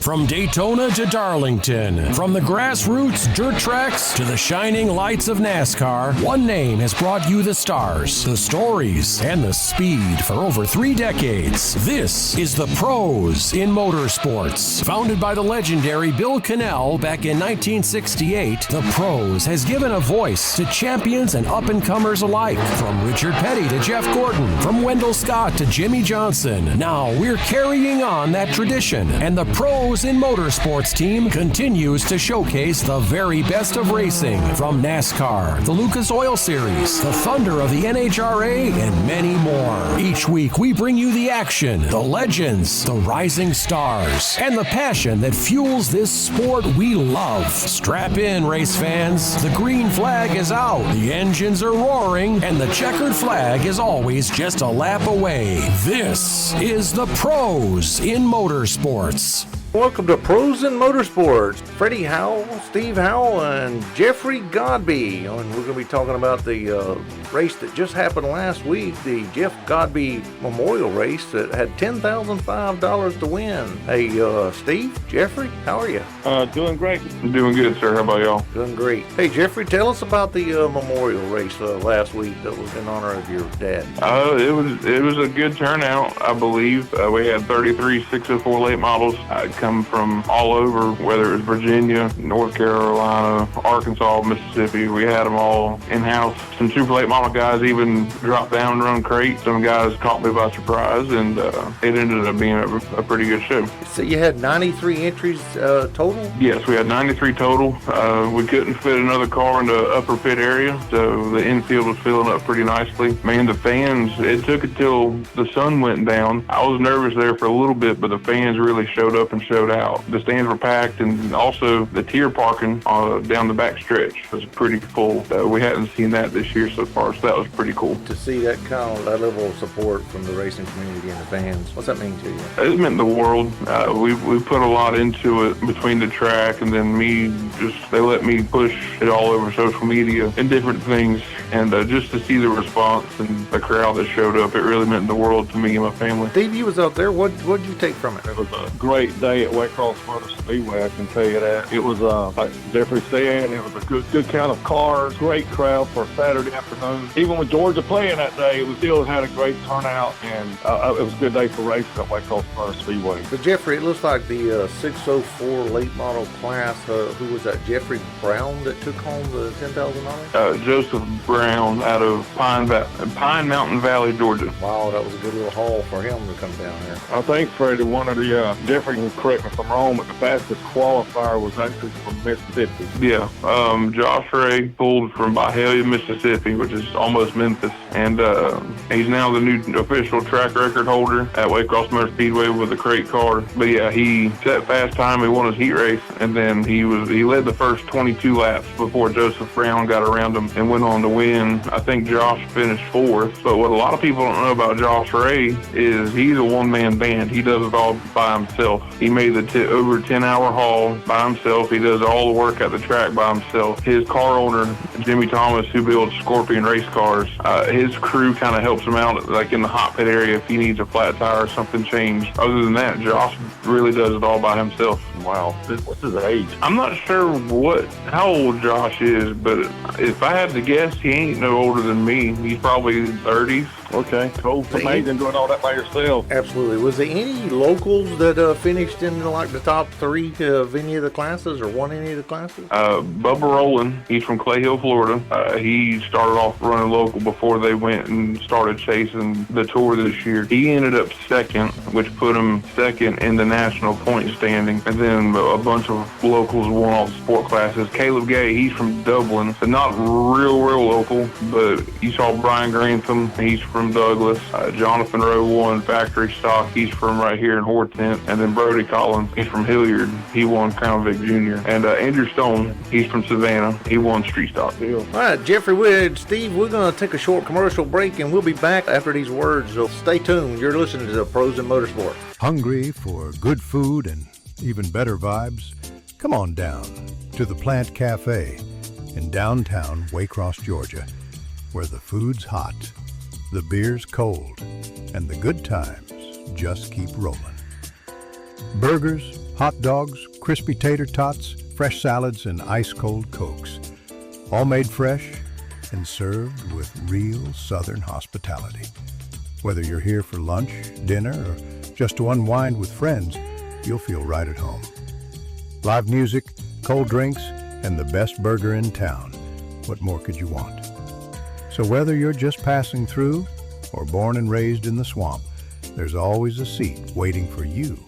From Daytona to Darlington, from the grassroots dirt tracks to the shining lights of NASCAR, one name has brought you the stars, the stories, and the speed for over 3 decades. This is the Pros in Motorsports. Founded by the legendary Bill Cannell back in 1968, the Pros has given a voice to champions and up-and-comers alike. From Richard Petty to Jeff Gordon, from Wendell Scott to Jimmy Johnson. Now we're carrying on that tradition, and the Pros in Motorsports team continues to showcase the very best of racing, from NASCAR, the Lucas Oil Series, the Thunder of the NHRA, and many more. Each week we bring you the action, the legends, the rising stars, and the passion that fuels this sport we love. Strap in, race fans. The green flag is out, the engines are roaring, and the checkered flag is always just a lap away. This is the Pros in Motorsports. Welcome to Pros in Motorsports. Freddie Howell, Steve Howell, and Jeffery Godbee. And we're going to be talking about the race that just happened last week, the Jeff Godbee Memorial Race that had $10,005 to win. Hey, Steve, Jeffrey, how are you? Doing great. Doing good, sir. How about y'all? Doing great. Hey, Jeffrey, tell us about the Memorial Race last week that was in honor of your dad. It was a good turnout, I believe. We had 33 604 late models come from all over, whether it was Virginia, North Carolina, Arkansas, Mississippi. We had them all in-house. Some super late model guys even dropped down and run crate. Some guys caught me by surprise, and it ended up being a pretty good show. So you had 93 entries total? Yes, we had 93 total. We couldn't fit another car in the upper pit area, so the infield was filling up pretty nicely. Man, the fans, it took until the sun went down. I was nervous there for a little bit, but the fans really showed up and showed out. The stands were packed, and also the tier parking down the back stretch was pretty full. We hadn't seen that this year so far, so that was pretty cool. To see that that level of support from the racing community and the fans, what's that mean to you? It meant the world. We put a lot into it between the track and then they let me push it all over social media and different things, and just to see the response and the crowd that showed up, it really meant the world to me and my family. Steve, you was out there. What did you take from it? It was a great day at Waycross Motor Speedway, I can tell you that. It was, like Jeffrey said, it was a good count of cars, great crowd for Saturday afternoon. Even with Georgia playing that day, we still had a great turnout, and it was a good day for racing at Waycross Motor Speedway. But Jeffrey, it looks like the 604 late model class, who was that, Jeffrey Brown, that took home the $10,000? Joseph Brown out of Pine Mountain Valley, Georgia. Wow, that was a good little haul for him to come down there. I think, Freddie, one of the, Jeffrey can correct me if I'm wrong, but the fastest qualifier was actually from Mississippi. Yeah, Josh Ray pulled from Byhalia, Mississippi, which is almost Memphis, and he's now the new official track record holder at Waycross Motor Speedway with a crate car. But yeah, he set fast time, he won his heat race, and then he led the first 22 laps before Joseph Brown got around him and went on to win. I think Josh finished 4th, but what a lot of people don't know about Josh Ray is he's a one-man band. He does it all by himself. He made the over 10-hour haul by himself. He does all the work at the track by himself. His car owner, Jimmy Thomas, who builds Scorpion race cars, his crew kind of helps him out, like in the hot pit area if he needs a flat tire or something changed. Other than that, Josh really does it all by himself. Wow. What's his age? I'm not sure how old Josh is, but if I had to guess, he ain't no older than me. He's probably 30s. Okay, cool. It's amazing doing all that by yourself. Absolutely. Was there any locals that finished in like the top 3 of any of the classes or won any of the classes? Bubba Rowland, he's from Clay Hill, Florida. He started off running local before they went and started chasing the tour this year. He ended up 2nd, which put him 2nd in the national point standing. And then a bunch of locals won all the sport classes. Caleb Gay, he's from Dublin, so not real local, but you saw Brian Grantham, he's from Douglas. Jonathan Rowe won factory stock. He's from right here in Hortent. And then Brody Collins, he's from Hilliard. He won Crown Vic Jr. And Andrew Stone, he's from Savannah. He won street stock. All right, Jeffrey, Steve, we're going to take a short commercial break, and we'll be back after these words. So stay tuned. You're listening to the Pros in Motorsports. Hungry for good food and even better vibes? Come on down to the Plant Cafe in downtown Waycross, Georgia, where the food's hot, the beer's cold, and the good times just keep rolling. Burgers, Hot dogs, crispy tater tots, fresh salads, and ice-cold Cokes. All made fresh and served with real Southern hospitality. Whether you're here for lunch, dinner, or just to unwind with friends, you'll feel right at home. Live music, cold drinks, and the best burger in town. What more could you want? So whether you're just passing through or born and raised in the swamp, there's always a seat waiting for you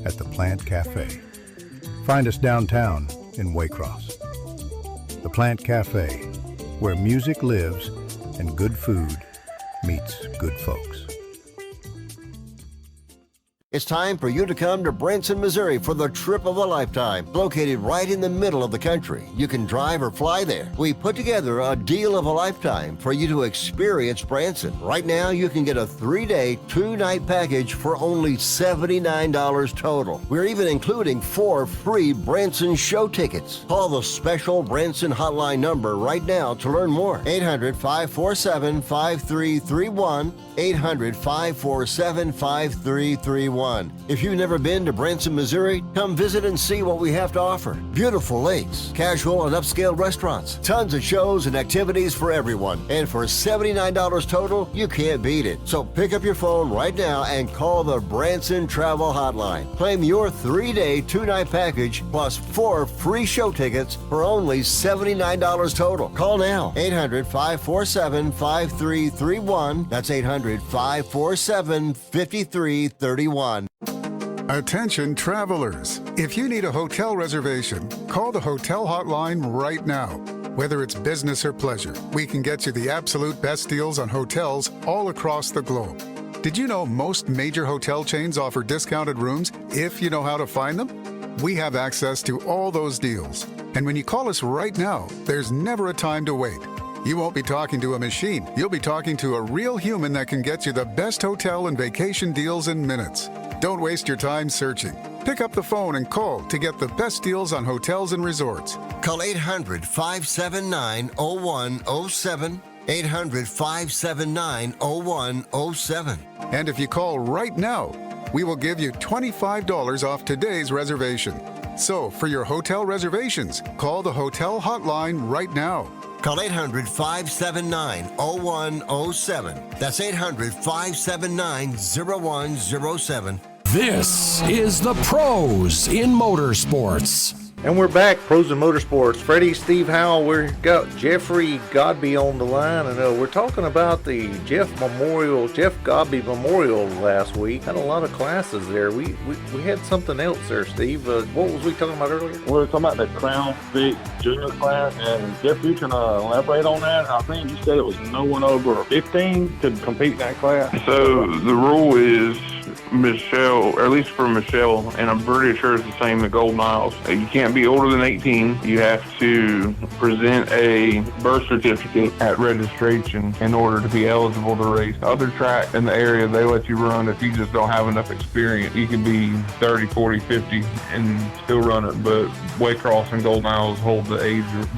at the Plant Cafe. Find us downtown in Waycross. The Plant Cafe, where music lives and good food meets good folks. It's time for you to come to Branson, Missouri for the trip of a lifetime. Located right in the middle of the country, you can drive or fly there. We put together a deal of a lifetime for you to experience Branson. Right now, you can get a 3-day, 2-night package for only $79 total. We're even including 4 free Branson show tickets. Call the special Branson hotline number right now to learn more. 800-547-5331. 800-547-5331. If you've never been to Branson, Missouri, come visit and see what we have to offer. Beautiful lakes, casual and upscale restaurants, tons of shows and activities for everyone. And for $79 total, you can't beat it. So pick up your phone right now and call the Branson Travel Hotline. Claim your 3-day, 2-night package plus 4 free show tickets for only $79 total. Call now. 800-547-5331. That's 800-547-5331. Attention travelers. If you need a hotel reservation, call the hotel hotline right now. Whether it's business or pleasure, we can get you the absolute best deals on hotels all across the globe. Did you know most major hotel chains offer discounted rooms if you know how to find them? We have access to all those deals. And when you call us right now, there's never a time to wait. You won't be talking to a machine. You'll be talking to a real human that can get you the best hotel and vacation deals in minutes. Don't waste your time searching. Pick up the phone and call to get the best deals on hotels and resorts. Call 800-579-0107. 800-579-0107. And if you call right now, we will give you $25 off today's reservation. So for your hotel reservations, call the hotel hotline right now. Call 800-579-0107. That's 800-579-0107. This is the Pros in Motorsports. And we're back, Pros in Motorsports. Freddie, Steve Howell, we've got Jeffery Godbee on the line, and we're talking about the Jeff Godbee Memorial last week. Had a lot of classes there. We had something else there, Steve. What was we talking about earlier? We were talking about the Crown Vic Junior class, and Jeff, you can elaborate on that. I think you said it was no one over 15 could compete in that class. So the rule is Michelle, or at least for Michelle, and I'm pretty sure it's the same at Gold Miles. You can't be older than 18. You have to present a birth certificate at registration in order to be eligible to race. Other tracks in the area, they let you run if you just don't have enough experience. You can be 30, 40, 50 and still run it, but Waycross and Gold Miles hold the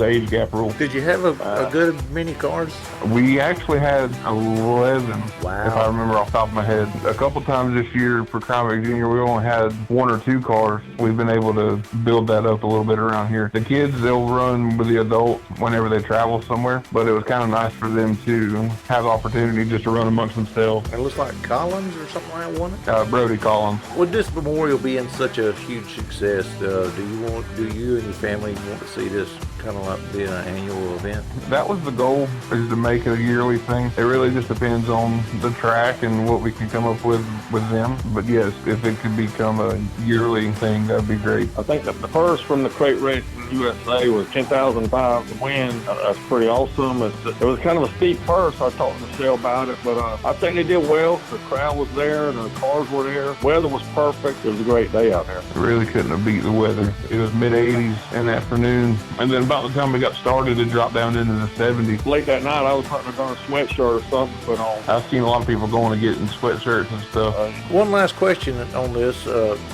age gap rule. Did you have a good many cars? We actually had 11, wow, if I remember off the top of my head. A couple times this year for Crown Vic Junior, we only had 1 or 2 cars. We've been able to build that up a little bit around here. The kids, they'll run with the adults whenever they travel somewhere, but it was kind of nice for them to have the opportunity just to run amongst themselves. It looks like Collins or something like that, wasn't it? Brody Collins. With this memorial being such a huge success, do you and your family want to see this kind of like being an annual event? That was the goal, is to make it a yearly thing. It really just depends on the track and what we can come up with them. But yes, if it could become a yearly thing, that'd be great. I think the purse from the crate race in the USA was $10,500 to win. That's pretty awesome. It was kind of a steep purse. I talked to Michelle about it, but I think they did well. The crowd was there, the cars were there. Weather was perfect. It was a great day out there. It really couldn't have beat the weather. It was mid-80s in the afternoon, and then about the time we got started, it dropped down into the 70s. Late that night, I was hunting a sweatshirt or something to put on. I've seen a lot of people going and getting sweatshirts and stuff. One last question on this.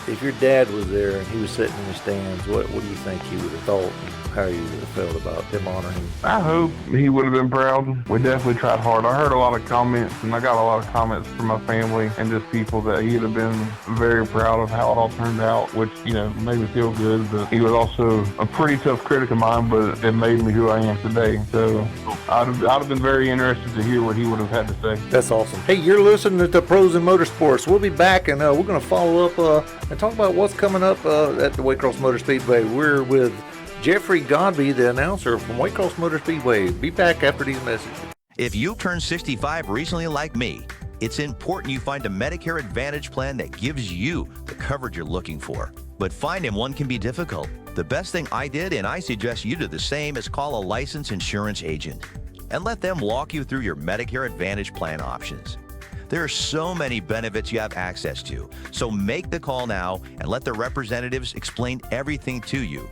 If your dad was there and he was sitting in the stands, what do you think he would have thought, how you would have felt about them honoring him. I hope he would have been proud. We definitely tried hard. I heard a lot of comments, and I got a lot of comments from my family and just people that he'd have been very proud of how it all turned out, which, made me feel good. But he was also a pretty tough critic of mine, but it made me who I am today. So I'd have been very interested to hear what he would have had to say. That's awesome. Hey, you're listening to Pros in Motorsports. We'll be back, and we're going to follow up and talk about what's coming up at the Waycross Motor Speedway. We're with Jeffery Godbee, the announcer from Waycross Motor Speedway. Be back after these messages. If you've turned 65 recently like me, it's important you find a Medicare Advantage plan that gives you the coverage you're looking for. But finding one can be difficult. The best thing I did, and I suggest you do the same, is call a licensed insurance agent and let them walk you through your Medicare Advantage plan options. There are so many benefits you have access to, so make the call now and let the representatives explain everything to you.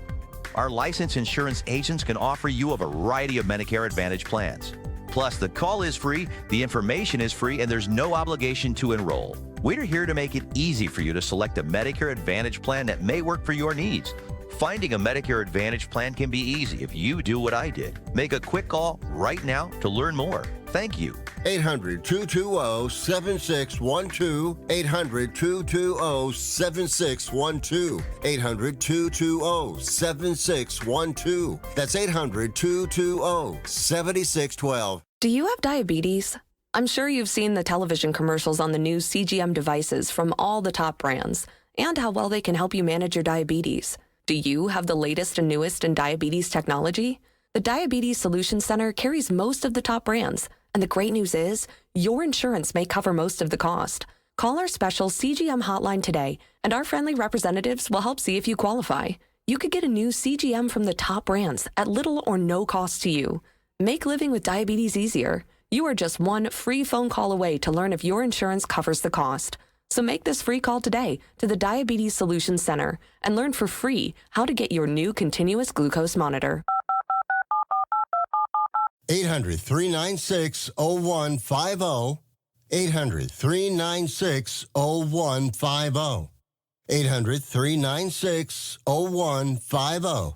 Our licensed insurance agents can offer you a variety of Medicare Advantage plans. Plus, the call is free, the information is free, and there's no obligation to enroll. We're here to make it easy for you to select a Medicare Advantage plan that may work for your needs. Finding a Medicare Advantage plan can be easy if you do what I did. Make a quick call right now to learn more. Thank you. 800-220-7612. 800-220-7612. 800-220-7612. That's 800-220-7612. Do you have diabetes? I'm sure you've seen the television commercials on the new CGM devices from all the top brands and how well they can help you manage your diabetes. Do you have the latest and newest in diabetes technology? The Diabetes Solutions Center carries most of the top brands, and the great news is your insurance may cover most of the cost. Call our special CGM hotline today, and our friendly representatives will help see if you qualify. You could get a new CGM from the top brands at little or no cost to you. Make living with diabetes easier. You are just one free phone call away to learn if your insurance covers the cost. So make this free call today to the Diabetes Solutions Center and learn for free how to get your new continuous glucose monitor. 800-396-0150. 800-396-0150. 800-396-0150.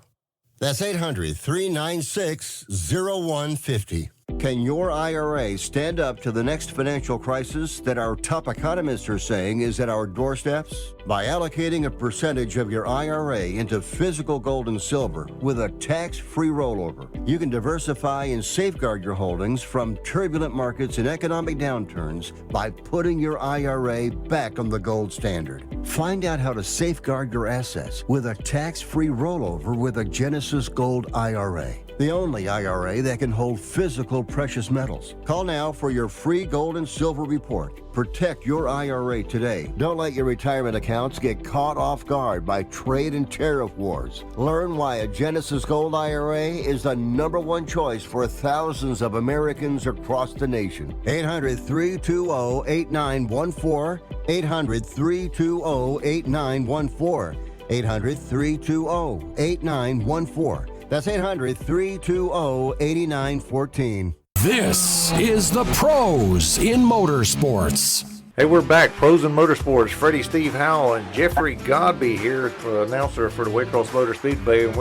That's 800-396-0150. Can your IRA stand up to the next financial crisis that our top economists are saying is at our doorsteps? By allocating a percentage of your IRA into physical gold and silver with a tax-free rollover, you can diversify and safeguard your holdings from turbulent markets and economic downturns by putting your IRA back on the gold standard. Find out how to safeguard your assets with a tax-free rollover with a Genesis Gold IRA. The only IRA that can hold physical precious metals. Call now for your free gold and silver report. Protect your IRA today. Don't let your retirement accounts get caught off guard by trade and tariff wars. Learn why a Genesis Gold IRA is the #1 choice for thousands of Americans across the nation. 800-320-8914. 800-320-8914. 800-320-8914. That's 800-320-8914. This is the Pros in Motorsports. Hey, we're back. Pros in Motorsports. Freddie, Steve Howell, and Jeffery Godbee here, announcer for the Waycross Motor Speedway. And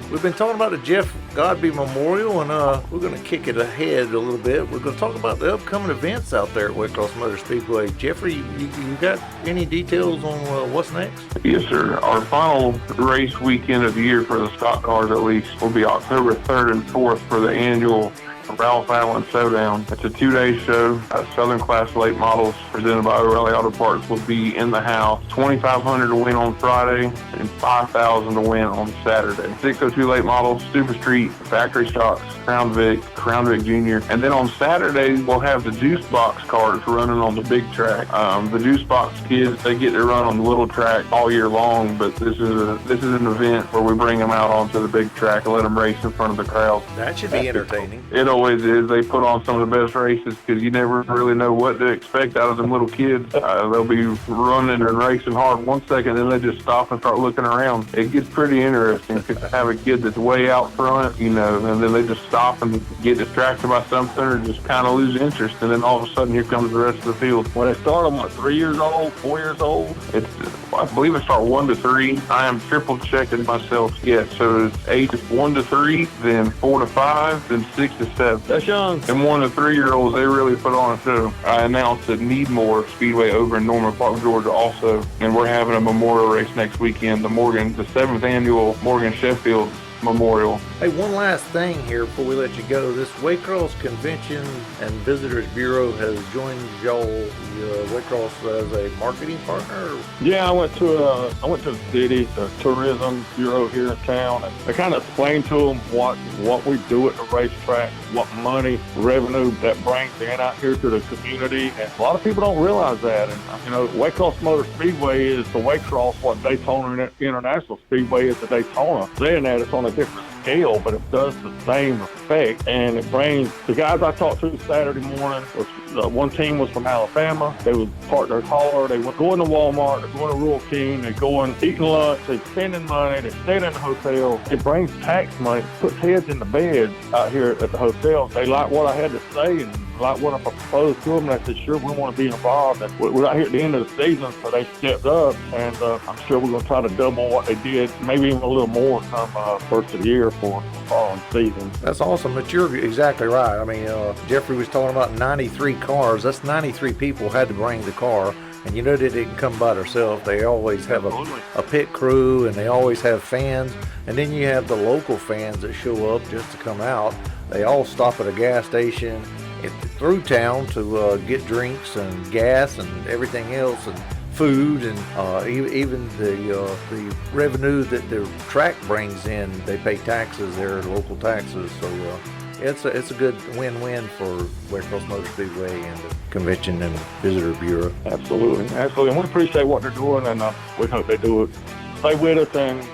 we've been talking about the Jeff Godbee Memorial, and we're going to kick it ahead a little bit. We're going to talk about the upcoming events out there at Waycross Motor Speedway. Jeffrey, you got any details on what's next? Yes, sir. Our final race weekend of the year for the stock cars, at least, will be October 3rd and 4th for the annual Ralph Allen Showdown. It's a 2-day show. Southern Class late models presented by O'Reilly Auto Parts will be in the house. $2,500 to win on Friday and $5,000 to win on Saturday. 602 late models, Super Street, factory stocks, Crown Vic Jr. And then on Saturday, we'll have the Juice Box cars running on the big track. The Juice Box kids, they get to run on the little track all year long, but this is an event where we bring them out onto the big track and let them race in front of the crowd. That should be entertaining. It always is. They put on some of the best races because you never really know what to expect out of them little kids. They'll be running and racing hard 1 second, then they just stop and start looking around. It gets pretty interesting to have a kid that's way out front, and then they just stop and get distracted by something or just kind of lose interest, and then all of a sudden here comes the rest of the field. When they start them, 3 years old, 4 years old? It's I believe it start 1 to 3. I am triple checking myself yet. So it's ages 1 to 3, then 4 to 5, then 6 to 7. That's young. And 1 to 3-year-olds, they really put on a show. I announced at Needmore Speedway over in Norman Park, Georgia also, and we're having a memorial race next weekend, the 7th annual Morgan Sheffield Memorial. Hey, one last thing here before we let you go. This Waycross Convention and Visitors Bureau has joined y'all, Waycross, as a marketing partner? Yeah, I went to the city, the tourism bureau here in town, and I kind of explained to them what we do at the racetrack, what money, revenue that brings in out here to the community, and a lot of people don't realize that. And Waycross Motor Speedway is the Waycross what Daytona International Speedway is the Daytona. Saying that, it's on a different scale, but it does the same effect, and it brings the guys I talked to Saturday morning. One team was from Alabama. They would park their car. They would go into Walmart. They're going to Rural King. They're going eating lunch. They're spending money. They're staying in the hotel. It brings tax money, puts heads in the beds out here at the hotel. They like what I had to say and like what I proposed to them. And I said, sure, we want to be involved. And we're out here at the end of the season, so they stepped up. And I'm sure we're going to try to double what they did, maybe even a little more come first of the year for the following season. That's awesome, but you're exactly right. I mean, Jeffrey was talking about 93 cars. That's 93 people had to bring the car. And they didn't come by themselves. They always have a pit crew, and they always have fans. And then you have the local fans that show up just to come out. They all stop at a gas station through town to get drinks and gas and everything else and food, and even the revenue that the track brings in. They pay taxes there, local taxes. So it's a good win-win for Waycross Motor Speedway and the Convention and Visitor Bureau. Absolutely. And we appreciate what they're doing, and we hope they do it. Stay with us, and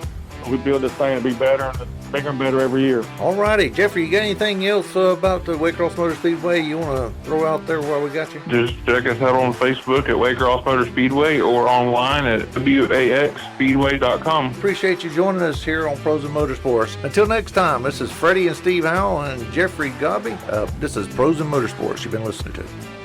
we build this thing to be better and bigger and better every year. All righty. Jeffrey, you got anything else about the Waycross Motor Speedway you want to throw out there while we got you? Just check us out on Facebook at Waycross Motor Speedway or online at WAXSpeedway.com. Appreciate you joining us here on Pros in Motorsports. Until next time, this is Freddie and Steve Howell and Jeffrey Godbee. This is Pros in Motorsports you've been listening to.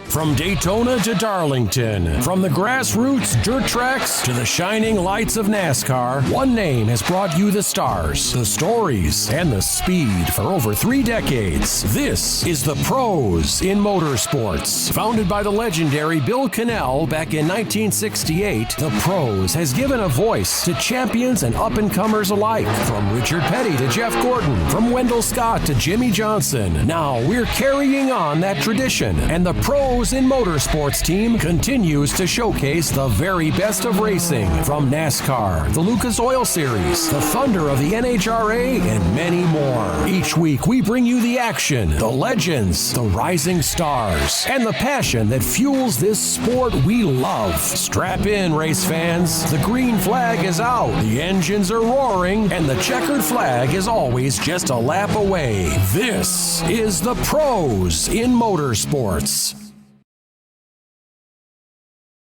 From Daytona to Darlington, from the grassroots dirt tracks to the shining lights of NASCAR, one name has brought you the stars, the stories, and the speed for over 3 decades. This is the Pros in Motorsports. Founded by the legendary Bill Cannell back in 1968, the Pros has given a voice to champions and up-and-comers alike. From Richard Petty to Jeff Gordon, from Wendell Scott to Jimmy Johnson. Now we're carrying on that tradition, and the Pros in Motorsports team continues to showcase the very best of racing, from NASCAR, the Lucas Oil Series, the Thunder of the NHRA, and many more. Each week we bring you the action, the legends, the rising stars, and the passion that fuels this sport we love. Strap in, race fans. The green flag is out, the engines are roaring, and the checkered flag is always just a lap away. This is the Pros in Motorsports.